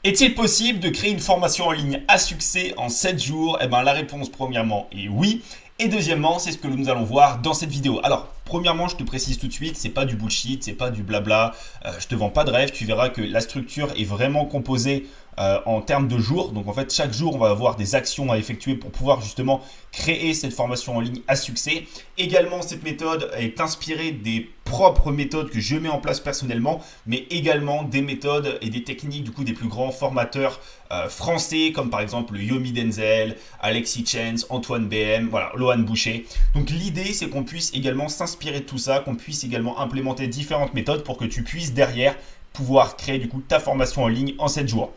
Est-il possible de créer une formation en ligne à succès en 7 jours? Eh bien, la réponse, premièrement, est oui. Et deuxièmement, c'est ce que nous allons voir dans cette vidéo. Alors, premièrement, je te précise tout de suite, c'est pas du bullshit, c'est pas du blabla. Je te vends pas de rêve. Tu verras que la structure est vraiment composée en termes de jours. Donc, en fait, chaque jour, on va avoir des actions à effectuer pour pouvoir justement créer cette formation en ligne à succès. Également, cette méthode est inspirée des propres méthodes que je mets en place personnellement, mais également des méthodes et des techniques du coup des plus grands formateurs français, comme par exemple Yomi Denzel, Alexis Chance, Antoine BM, voilà, Lohan Boucher. Donc l'idée, c'est qu'on puisse également s'inspirer de tout ça, qu'on puisse également implémenter différentes méthodes pour que tu puisses derrière pouvoir créer du coup ta formation en ligne en 7 jours.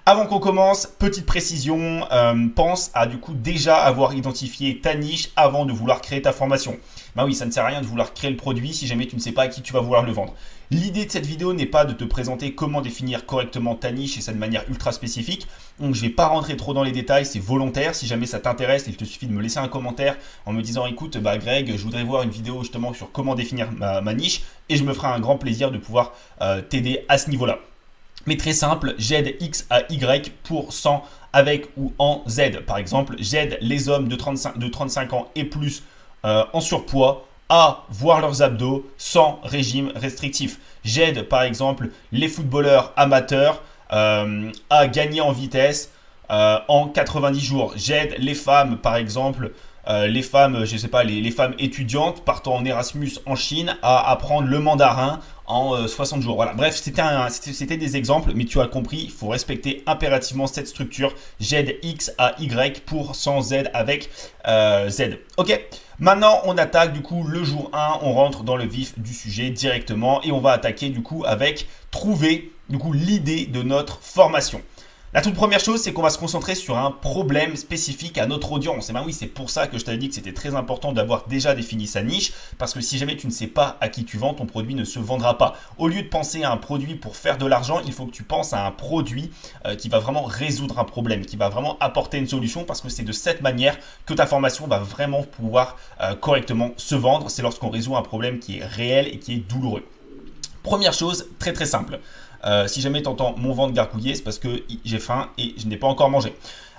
Avant qu'on commence, petite précision, pense à du coup déjà avoir identifié ta niche avant de vouloir créer ta formation. Bah oui, ça ne sert à rien de vouloir créer le produit si jamais tu ne sais pas à qui tu vas vouloir le vendre. L'idée de cette vidéo n'est pas de te présenter comment définir correctement ta niche et ça de manière ultra spécifique. Donc je ne vais pas rentrer trop dans les détails, c'est volontaire. Si jamais ça t'intéresse, il te suffit de me laisser un commentaire en me disant écoute, bah Greg, je voudrais voir une vidéo justement sur comment définir ma niche et je me ferai un grand plaisir de pouvoir t'aider à ce niveau-là. Mais très simple, j'aide X à Y pour 100 avec ou en Z. Par exemple, j'aide les hommes de 35 ans et plus en surpoids à voir leurs abdos sans régime restrictif. J'aide par exemple les footballeurs amateurs à gagner en vitesse en 90 jours. J'aide les femmes par exemple les femmes, je sais pas, les femmes étudiantes partant en Erasmus en Chine à apprendre le mandarin en 60 jours. Voilà, bref, c'était des exemples, mais tu as compris, il faut respecter impérativement cette structure. J'aide X à Y pour 100 Z avec Z. Ok, maintenant on attaque du coup le jour 1, on rentre dans le vif du sujet directement et on va attaquer du coup avec trouver du coup l'idée de notre formation. La toute première chose, c'est qu'on va se concentrer sur un problème spécifique à notre audience. Et ben oui, c'est pour ça que je t'avais dit que c'était très important d'avoir déjà défini sa niche, parce que si jamais tu ne sais pas à qui tu vends, ton produit ne se vendra pas. Au lieu de penser à un produit pour faire de l'argent, il faut que tu penses à un produit qui va vraiment résoudre un problème, qui va vraiment apporter une solution, parce que c'est de cette manière que ta formation va vraiment pouvoir correctement se vendre. C'est lorsqu'on résout un problème qui est réel et qui est douloureux. Première chose, très très simple. Si jamais tu entends mon ventre gargouiller, c'est parce que j'ai faim et je n'ai pas encore mangé.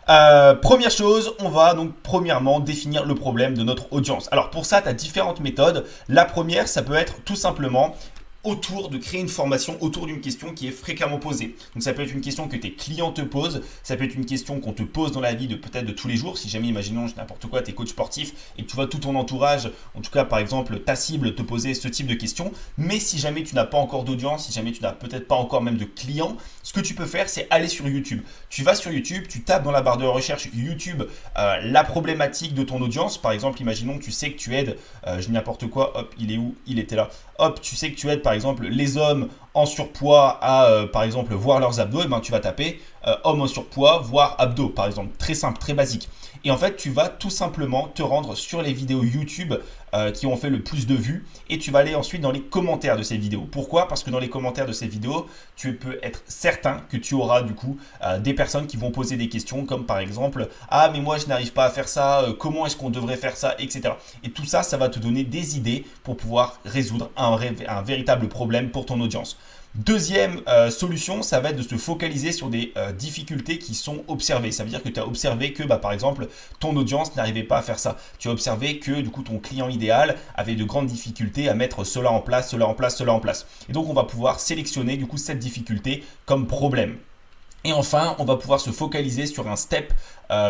Première chose, on va donc premièrement définir le problème de notre audience. Alors pour ça, tu as différentes méthodes. La première, ça peut être tout simplement autour de créer une formation autour d'une question qui est fréquemment posée. Donc ça peut être une question que tes clients te posent, ça peut être une question qu'on te pose dans la vie de peut-être de tous les jours. Si jamais, imaginons n'importe quoi, t'es coach sportif et que tu vois tout ton entourage, en tout cas par exemple ta cible, te poser ce type de questions. Mais si jamais tu n'as pas encore d'audience, si jamais tu n'as peut-être pas encore même de clients, ce que tu peux faire, c'est aller sur YouTube. Tu vas sur YouTube, tu tapes dans la barre de recherche YouTube la problématique de ton audience. Par exemple, imaginons que tu sais que tu aides, je dis n'importe quoi, hop, il est où? Il était là. Hop, tu sais que tu aides par exemple les hommes en surpoids à par exemple voir leurs abdos, et ben tu vas taper homme en surpoids, voir abdos par exemple, très simple, très basique. Et en fait, tu vas tout simplement te rendre sur les vidéos YouTube qui ont fait le plus de vues et tu vas aller ensuite dans les commentaires de ces vidéos. Pourquoi? Parce que dans les commentaires de ces vidéos, tu peux être certain que tu auras du coup des personnes qui vont poser des questions comme par exemple ah mais moi je n'arrive pas à faire ça, comment est-ce qu'on devrait faire ça, etc. Et tout ça, ça va te donner des idées pour pouvoir résoudre un véritable problème pour ton audience. Deuxième solution, ça va être de se focaliser sur des difficultés qui sont observées. Ça veut dire que tu as observé que, par exemple, ton audience n'arrivait pas à faire ça. Tu as observé que, du coup, ton client idéal avait de grandes difficultés à mettre cela en place, cela en place, cela en place. Et donc, on va pouvoir sélectionner, du coup, cette difficulté comme problème. Et enfin, on va pouvoir se focaliser sur un step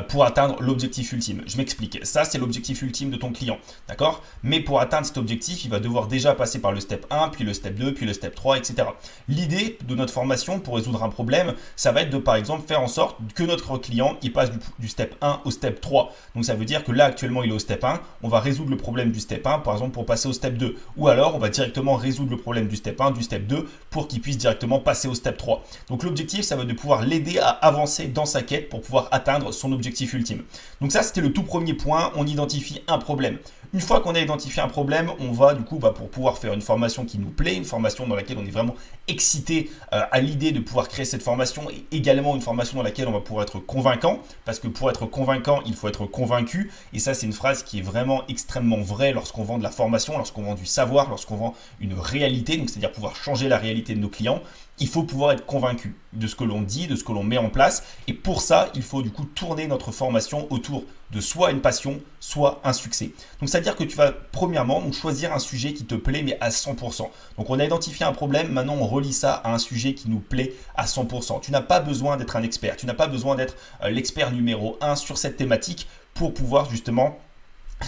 pour atteindre l'objectif ultime. Je m'explique. Ça, c'est l'objectif ultime de ton client. D'accord? Mais pour atteindre cet objectif, il va devoir déjà passer par le step 1, puis le step 2, puis le step 3, etc. L'idée de notre formation pour résoudre un problème, ça va être de, par exemple, faire en sorte que notre client il passe du step 1 au step 3. Donc, ça veut dire que là, actuellement, il est au step 1. On va résoudre le problème du step 1, par exemple, pour passer au step 2. Ou alors, on va directement résoudre le problème du step 1, du step 2, pour qu'il puisse directement passer au step 3. Donc, l'objectif, ça va être de pouvoir l'aider à avancer dans sa quête pour pouvoir atteindre son objectif ultime. Donc ça, c'était le tout premier point, on identifie un problème. Une fois qu'on a identifié un problème, on va du coup pour pouvoir faire une formation qui nous plaît, une formation dans laquelle on est vraiment excité à l'idée de pouvoir créer cette formation et également une formation dans laquelle on va pouvoir être convaincant, parce que pour être convaincant, il faut être convaincu. Et ça, c'est une phrase qui est vraiment extrêmement vraie lorsqu'on vend de la formation, lorsqu'on vend du savoir, lorsqu'on vend une réalité, donc c'est-à-dire pouvoir changer la réalité de nos clients. il faut pouvoir être convaincu de ce que l'on dit, de ce que l'on met en place. Et pour ça, il faut du coup tourner notre formation autour de soit une passion, soit un succès. Donc, c'est-à-dire que tu vas premièrement donc, choisir un sujet qui te plaît, mais à 100%. Donc, on a identifié un problème, maintenant on relie ça à un sujet qui nous plaît à 100%. Tu n'as pas besoin d'être un expert, tu n'as pas besoin d'être l'expert numéro 1 sur cette thématique pour pouvoir justement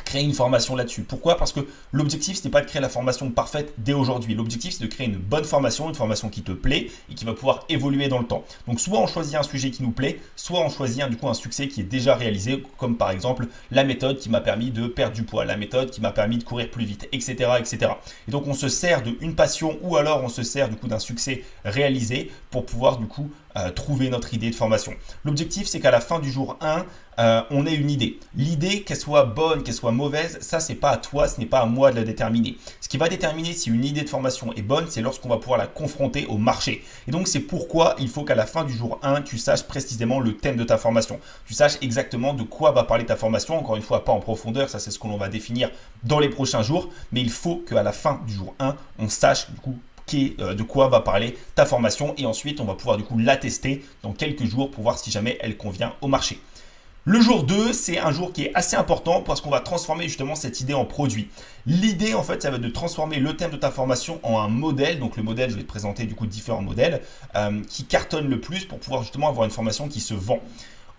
créer une formation là-dessus. Pourquoi? Parce que l'objectif, ce n'est pas de créer la formation parfaite dès aujourd'hui. L'objectif, c'est de créer une bonne formation, une formation qui te plaît et qui va pouvoir évoluer dans le temps. Donc, soit on choisit un sujet qui nous plaît, soit on choisit du coup un succès qui est déjà réalisé, comme par exemple la méthode qui m'a permis de perdre du poids, la méthode qui m'a permis de courir plus vite, etc., etc. Et donc, on se sert d'une passion ou alors on se sert du coup d'un succès réalisé pour pouvoir du coup trouver notre idée de formation. L'objectif, c'est qu'à la fin du jour 1, on ait une idée. L'idée, qu'elle soit bonne, qu'elle soit mauvaise, ça, c'est pas à toi, ce n'est pas à moi de la déterminer. Ce qui va déterminer si une idée de formation est bonne, c'est lorsqu'on va pouvoir la confronter au marché. Et donc, c'est pourquoi il faut qu'à la fin du jour 1, tu saches précisément le thème de ta formation. Tu saches exactement de quoi va parler ta formation. Encore une fois, pas en profondeur, ça, c'est ce que l'on va définir dans les prochains jours. Mais il faut qu'à la fin du jour 1, on sache du coup de quoi va parler ta formation et ensuite on va pouvoir du coup la tester dans quelques jours pour voir si jamais elle convient au marché. Le jour 2, c'est un jour qui est assez important parce qu'on va transformer justement cette idée en produit. L'idée, en fait, ça va être de transformer le thème de ta formation en un modèle. Donc, le modèle, je vais te présenter du coup différents modèles qui cartonnent le plus pour pouvoir justement avoir une formation qui se vend.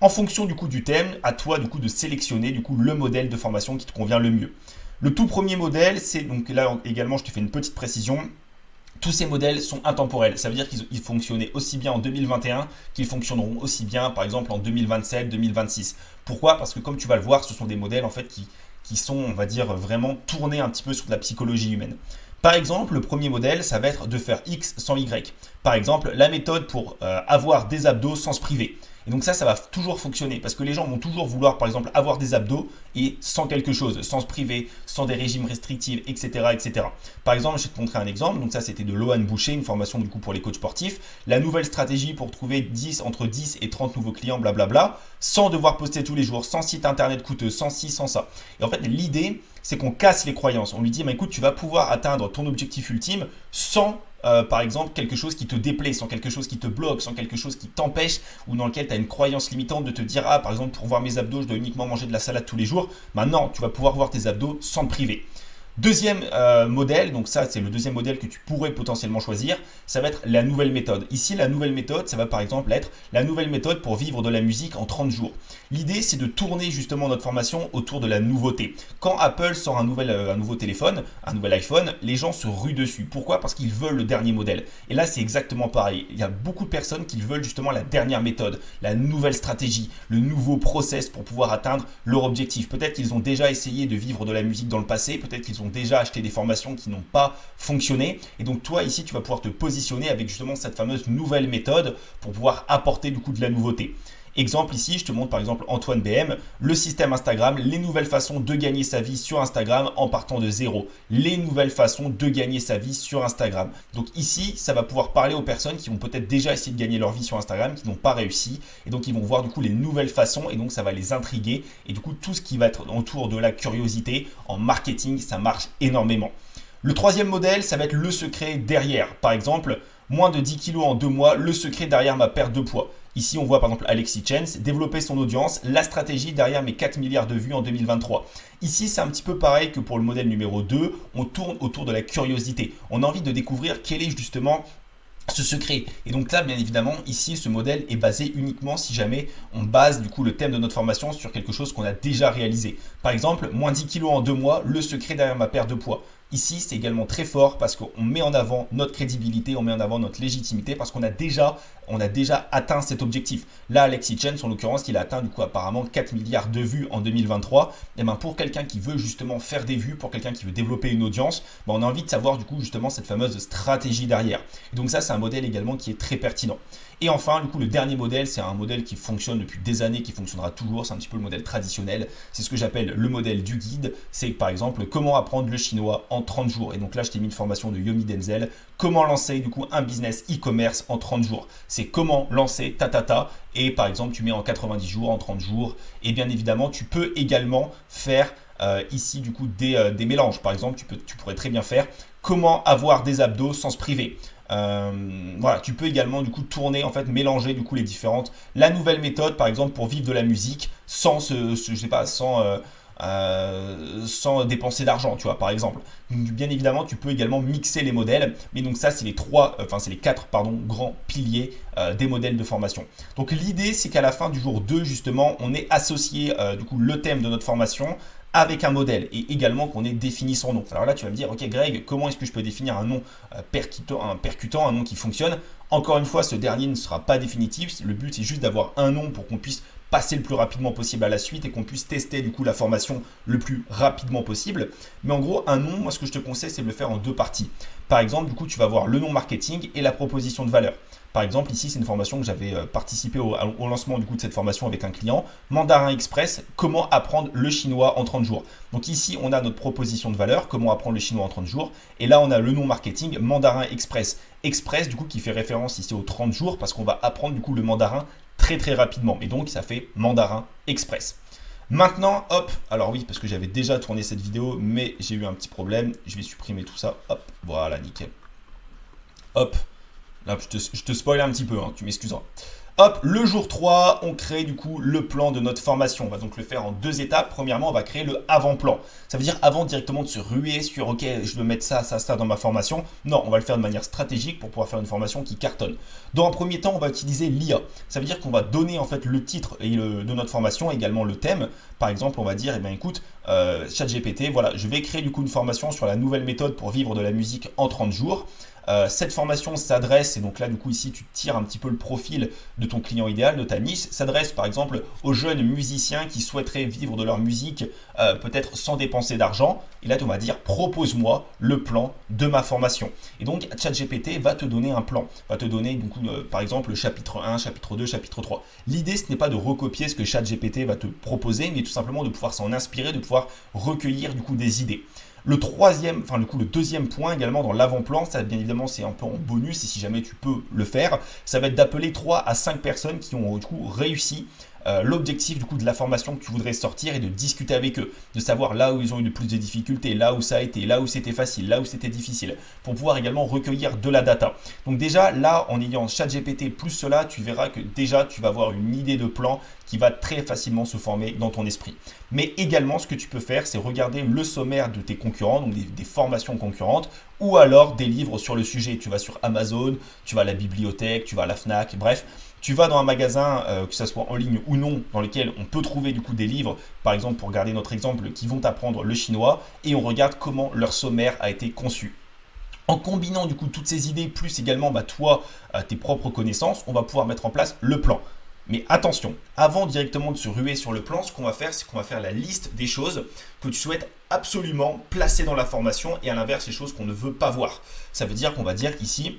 En fonction du coup du thème, à toi du coup de sélectionner du coup le modèle de formation qui te convient le mieux. Le tout premier modèle, c'est donc là également, je te fais une petite précision. Tous ces modèles sont intemporels. Ça veut dire qu'ils fonctionnaient aussi bien en 2021 qu'ils fonctionneront aussi bien, par exemple, en 2027, 2026. Pourquoi? Parce que comme tu vas le voir, ce sont des modèles en fait qui sont, on va dire, vraiment tournés un petit peu sur de la psychologie humaine. Par exemple, le premier modèle, ça va être de faire X sans Y. Par exemple, la méthode pour avoir des abdos sans se priver. Et donc ça va toujours fonctionner parce que les gens vont toujours vouloir, par exemple, avoir des abdos et sans quelque chose, sans se priver, sans des régimes restrictifs, etc., etc. Par exemple, je vais te montrer un exemple. Donc ça, c'était de Lohan Boucher, une formation du coup pour les coachs sportifs. La nouvelle stratégie pour trouver entre 10 et 30 nouveaux clients, blablabla, sans devoir poster tous les jours, sans site internet coûteux, sans ci, sans ça. Et en fait, l'idée, c'est qu'on casse les croyances. On lui dit, écoute, tu vas pouvoir atteindre ton objectif ultime sans par exemple, quelque chose qui te déplaît, sans quelque chose qui te bloque, sans quelque chose qui t'empêche ou dans lequel tu as une croyance limitante de te dire, ah, par exemple, pour voir mes abdos, je dois uniquement manger de la salade tous les jours. Maintenant, tu vas pouvoir voir tes abdos sans te priver. Deuxième modèle, donc ça c'est le deuxième modèle que tu pourrais potentiellement choisir, ça va être la nouvelle méthode. Ici la nouvelle méthode, ça va par exemple être la nouvelle méthode pour vivre de la musique en 30 jours. L'idée c'est de tourner justement notre formation autour de la nouveauté. Quand Apple sort un nouveau téléphone, un nouvel iPhone, les gens se ruent dessus. Pourquoi? Parce qu'ils veulent le dernier modèle. Et là c'est exactement pareil. Il y a beaucoup de personnes qui veulent justement la dernière méthode, la nouvelle stratégie, le nouveau process pour pouvoir atteindre leur objectif. Peut-être qu'ils ont déjà essayé de vivre de la musique dans le passé, peut-être qu'ils ont déjà acheté des formations qui n'ont pas fonctionné. Et donc toi ici, tu vas pouvoir te positionner avec justement cette fameuse nouvelle méthode pour pouvoir apporter du coup de la nouveauté. Exemple ici, je te montre par exemple Antoine BM, le système Instagram, les nouvelles façons de gagner sa vie sur Instagram en partant de zéro. Les nouvelles façons de gagner sa vie sur Instagram. Donc ici, ça va pouvoir parler aux personnes qui ont peut-être déjà essayé de gagner leur vie sur Instagram, qui n'ont pas réussi. Et donc ils vont voir du coup les nouvelles façons et donc ça va les intriguer. Et du coup, tout ce qui va être autour de la curiosité en marketing, ça marche énormément. Le troisième modèle, ça va être le secret derrière. Par exemple, moins de 10 kilos en 2 mois, le secret derrière ma perte de poids. Ici, on voit par exemple Alexis Chance développer son audience, la stratégie derrière mes 4 milliards de vues en 2023. Ici, c'est un petit peu pareil que pour le modèle numéro 2, on tourne autour de la curiosité. On a envie de découvrir quel est justement ce secret. Et donc là, bien évidemment, ici, ce modèle est basé uniquement si jamais on base du coup le thème de notre formation sur quelque chose qu'on a déjà réalisé. Par exemple, moins 10 kilos en 2 mois, le secret derrière ma perte de poids. Ici, c'est également très fort parce qu'on met en avant notre crédibilité, on met en avant notre légitimité parce qu'on a déjà atteint cet objectif. Là, Alexis Chance, en l'occurrence, il a atteint du coup apparemment 4 milliards de vues en 2023. Et ben pour quelqu'un qui veut justement faire des vues, pour quelqu'un qui veut développer une audience, ben on a envie de savoir du coup justement cette fameuse stratégie derrière. Et donc ça, c'est un modèle également qui est très pertinent. Et enfin, du coup, le dernier modèle, c'est un modèle qui fonctionne depuis des années, qui fonctionnera toujours. C'est un petit peu le modèle traditionnel. C'est ce que j'appelle le modèle du guide. C'est par exemple comment apprendre le chinois en 30 jours. Et donc là, je t'ai mis une formation de Yomi Denzel. Comment lancer du coup un business e-commerce en 30 jours. C'est comment lancer ta. Et par exemple, tu mets en 90 jours, en 30 jours. Et bien évidemment, tu peux également faire ici du coup des mélanges. Par exemple, tu pourrais très bien faire comment avoir des abdos sans se priver. Voilà, tu peux également du coup tourner, en fait, mélanger du coup la nouvelle méthode, par exemple, pour vivre de la musique sans je sais pas, sans dépenser d'argent, tu vois, par exemple. Donc, bien évidemment, tu peux également mixer les modèles, mais donc ça, c'est c'est les quatre, pardon, grands piliers des modèles de formation. Donc l'idée, c'est qu'à la fin du jour 2, justement, on ait associé du coup le thème de notre formation avec un modèle et également qu'on ait défini son nom. Alors là, tu vas me dire, ok Greg, comment est-ce que je peux définir un nom percutant, un nom qui fonctionne? Encore une fois, ce dernier ne sera pas définitif. Le but, c'est juste d'avoir un nom pour qu'on puisse passer le plus rapidement possible à la suite et qu'on puisse tester du coup la formation le plus rapidement possible. Mais en gros, un nom, moi ce que je te conseille, c'est de le faire en deux parties. Par exemple, du coup, tu vas voir le nom marketing et la proposition de valeur. Par exemple, ici, c'est une formation que j'avais participé au lancement du coup de cette formation avec un client. Mandarin Express, comment apprendre le chinois en 30 jours. Donc ici, on a notre proposition de valeur, comment apprendre le chinois en 30 jours. Et là, on a le nom marketing, Mandarin Express. Express, du coup, qui fait référence ici aux 30 jours parce qu'on va apprendre du coup le mandarin très très rapidement. Et donc, ça fait Mandarin Express. Maintenant, hop, alors oui, parce que j'avais déjà tourné cette vidéo, mais j'ai eu un petit problème. Je vais supprimer tout ça. Hop, voilà, nickel. Hop. Là, je te spoil un petit peu, hein, tu m'excuseras. Hop, le jour 3, on crée du coup le plan de notre formation. On va donc le faire en deux étapes. Premièrement, on va créer le avant-plan. Ça veut dire avant directement de se ruer sur ok, je veux mettre ça dans ma formation. Non, on va le faire de manière stratégique pour pouvoir faire une formation qui cartonne. Dans un premier temps, on va utiliser l'IA. Ça veut dire qu'on va donner en fait le titre de notre formation, également le thème. Par exemple, on va dire, eh bien écoute, ChatGPT, voilà, je vais créer du coup une formation sur la nouvelle méthode pour vivre de la musique en 30 jours. Cette formation s'adresse, et donc là du coup ici tu tires un petit peu le profil de ton client idéal, de ta niche, s'adresse par exemple aux jeunes musiciens qui souhaiteraient vivre de leur musique peut-être sans dépenser d'argent. Et là tu vas dire propose-moi le plan de ma formation. Et donc ChatGPT va te donner un plan, va te donner du coup par exemple le chapitre 1, chapitre 2, chapitre 3. L'idée ce n'est pas de recopier ce que ChatGPT va te proposer, mais tout simplement de pouvoir s'en inspirer, de pouvoir recueillir du coup des idées. Le deuxième point également dans l'avant-plan, ça bien évidemment c'est un peu en bonus et si jamais tu peux le faire, ça va être d'appeler 3 à 5 personnes qui ont du coup réussi l'objectif du coup de la formation que tu voudrais sortir et de discuter avec eux, de savoir là où ils ont eu le plus de difficultés, là où ça a été, là où c'était facile, là où c'était difficile, pour pouvoir également recueillir de la data. Donc déjà là, en ayant ChatGPT plus cela, tu verras que déjà tu vas avoir une idée de plan qui va très facilement se former dans ton esprit. Mais également, ce que tu peux faire, c'est regarder le sommaire de tes concurrents, donc des formations concurrentes, ou alors des livres sur le sujet. Tu vas sur Amazon, tu vas à la bibliothèque, tu vas à la Fnac, bref. Tu vas dans un magasin, que ce soit en ligne ou non, dans lequel on peut trouver du coup des livres, par exemple pour garder notre exemple, qui vont apprendre le chinois, et on regarde comment leur sommaire a été conçu. En combinant du coup toutes ces idées, plus également tes propres connaissances, on va pouvoir mettre en place le plan. Mais attention, avant directement de se ruer sur le plan, ce qu'on va faire, c'est qu'on va faire la liste des choses que tu souhaites absolument placer dans la formation et à l'inverse, les choses qu'on ne veut pas voir. Ça veut dire qu'on va dire ici,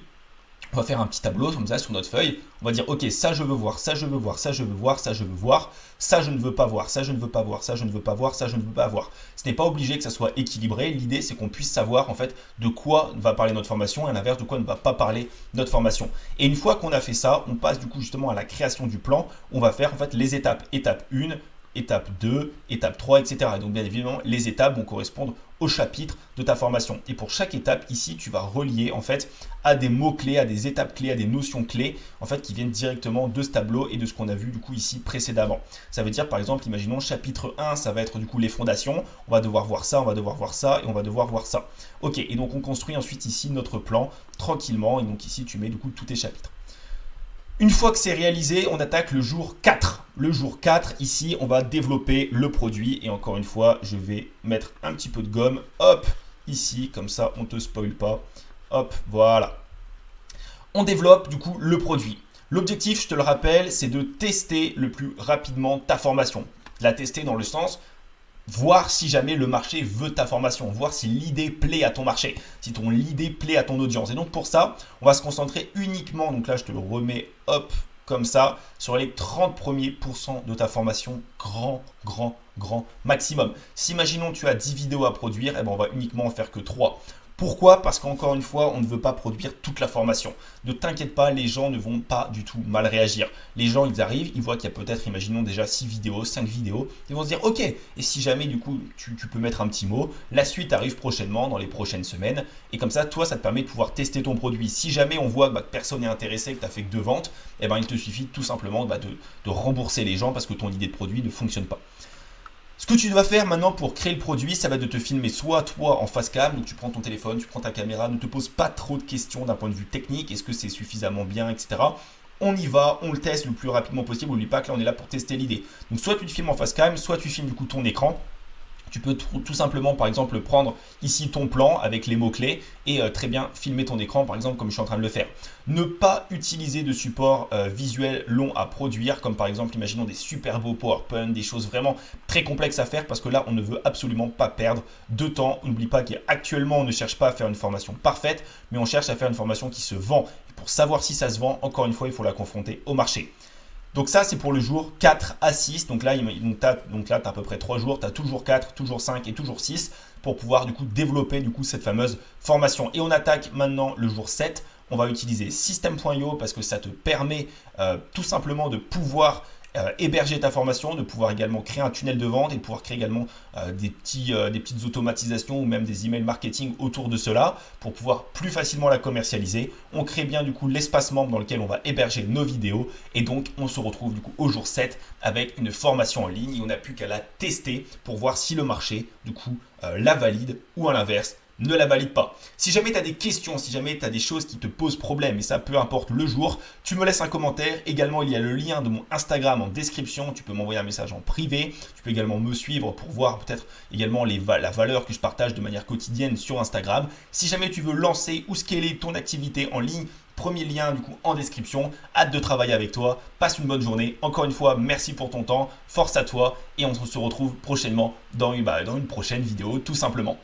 on va faire un petit tableau comme ça sur notre feuille. On va dire ok, ça je veux voir, ça je veux voir, ça je veux voir, ça je veux voir, ça je ne veux pas voir, ça je ne veux pas voir, ça je ne veux pas voir, ça je ne veux pas voir. Ce n'est pas obligé que ça soit équilibré. L'idée c'est qu'on puisse savoir en fait de quoi va parler notre formation et à l'inverse de quoi ne va pas parler notre formation. Et une fois qu'on a fait ça, on passe du coup justement à la création du plan. On va faire en fait les étapes. Étape 1, étape 2, étape 3, etc. Et donc bien évidemment, les étapes vont correspondre au chapitre de ta formation. Et pour chaque étape, ici, tu vas relier en fait à des mots-clés, à des étapes clés, à des notions clés, en fait, qui viennent directement de ce tableau et de ce qu'on a vu du coup ici précédemment. Ça veut dire par exemple, imaginons chapitre 1, ça va être du coup les fondations, on va devoir voir ça, on va devoir voir ça et on va devoir voir ça. Ok, et donc on construit ensuite ici notre plan tranquillement et donc ici tu mets du coup tous tes chapitres. Une fois que c'est réalisé, on attaque le jour 4. Le jour 4, ici, on va développer le produit. Et encore une fois, je vais mettre un petit peu de gomme. Hop, ici, comme ça, on ne te spoil pas. Hop, voilà. On développe du coup le produit. L'objectif, je te le rappelle, c'est de tester le plus rapidement ta formation. La tester dans le sens voir si jamais le marché veut ta formation, voir si l'idée plaît à ton marché, si ton idée plaît à ton audience. Et donc pour ça, on va se concentrer uniquement, donc là je te le remets, hop, comme ça, sur les 30 premiers pourcents de ta formation, grand maximum. Si imaginons tu as 10 vidéos à produire, eh ben on va uniquement en faire que 3. Pourquoi? Parce qu'encore une fois, on ne veut pas produire toute la formation. Ne t'inquiète pas, les gens ne vont pas du tout mal réagir. Les gens, ils arrivent, ils voient qu'il y a peut-être, imaginons déjà 6 vidéos, 5 vidéos, ils vont se dire, ok, et si jamais du coup, tu peux mettre un petit mot, la suite arrive prochainement, dans les prochaines semaines, et comme ça, toi, ça te permet de pouvoir tester ton produit. Si jamais on voit que personne n'est intéressé, que tu n'as fait que 2 ventes, eh ben, il te suffit tout simplement de rembourser les gens parce que ton idée de produit ne fonctionne pas. Ce que tu dois faire maintenant pour créer le produit, ça va de te filmer soit toi en face cam, donc tu prends ton téléphone, tu prends ta caméra, ne te pose pas trop de questions d'un point de vue technique, est-ce que c'est suffisamment bien, etc. On y va, on le teste le plus rapidement possible, n'oublie pas que là on est là pour tester l'idée. Donc soit tu te filmes en face cam, soit tu filmes du coup ton écran. Tu peux tout simplement, par exemple, prendre ici ton plan avec les mots-clés et très bien filmer ton écran, par exemple, comme je suis en train de le faire. Ne pas utiliser de support visuel long à produire, comme par exemple, imaginons des super beaux PowerPoint, des choses vraiment très complexes à faire, parce que là, on ne veut absolument pas perdre de temps. N'oublie pas qu'actuellement, on ne cherche pas à faire une formation parfaite, mais on cherche à faire une formation qui se vend. Et pour savoir si ça se vend, encore une fois, il faut la confronter au marché. Donc ça, c'est pour le jour 4 à 6. Donc là, tu as à peu près 3 jours. Tu as toujours 4, toujours 5 et toujours 6 pour pouvoir du coup développer cette fameuse formation. Et on attaque maintenant le jour 7. On va utiliser System.io parce que ça te permet tout simplement de pouvoir héberger ta formation, de pouvoir également créer un tunnel de vente et de pouvoir créer également des petites automatisations ou même des emails marketing autour de cela pour pouvoir plus facilement la commercialiser. On crée bien du coup l'espace membre dans lequel on va héberger nos vidéos et donc on se retrouve du coup au jour 7 avec une formation en ligne et on n'a plus qu'à la tester pour voir si le marché du coup la valide ou à l'inverse ne la valide pas. Si jamais tu as des questions, si jamais tu as des choses qui te posent problème, et ça peu importe le jour, tu me laisses un commentaire. Également, il y a le lien de mon Instagram en description. Tu peux m'envoyer un message en privé. Tu peux également me suivre pour voir peut-être également la valeur que je partage de manière quotidienne sur Instagram. Si jamais tu veux lancer ou scaler ton activité en ligne, premier lien du coup en description. Hâte de travailler avec toi. Passe une bonne journée. Encore une fois, merci pour ton temps. Force à toi et on se retrouve prochainement dans une prochaine vidéo tout simplement.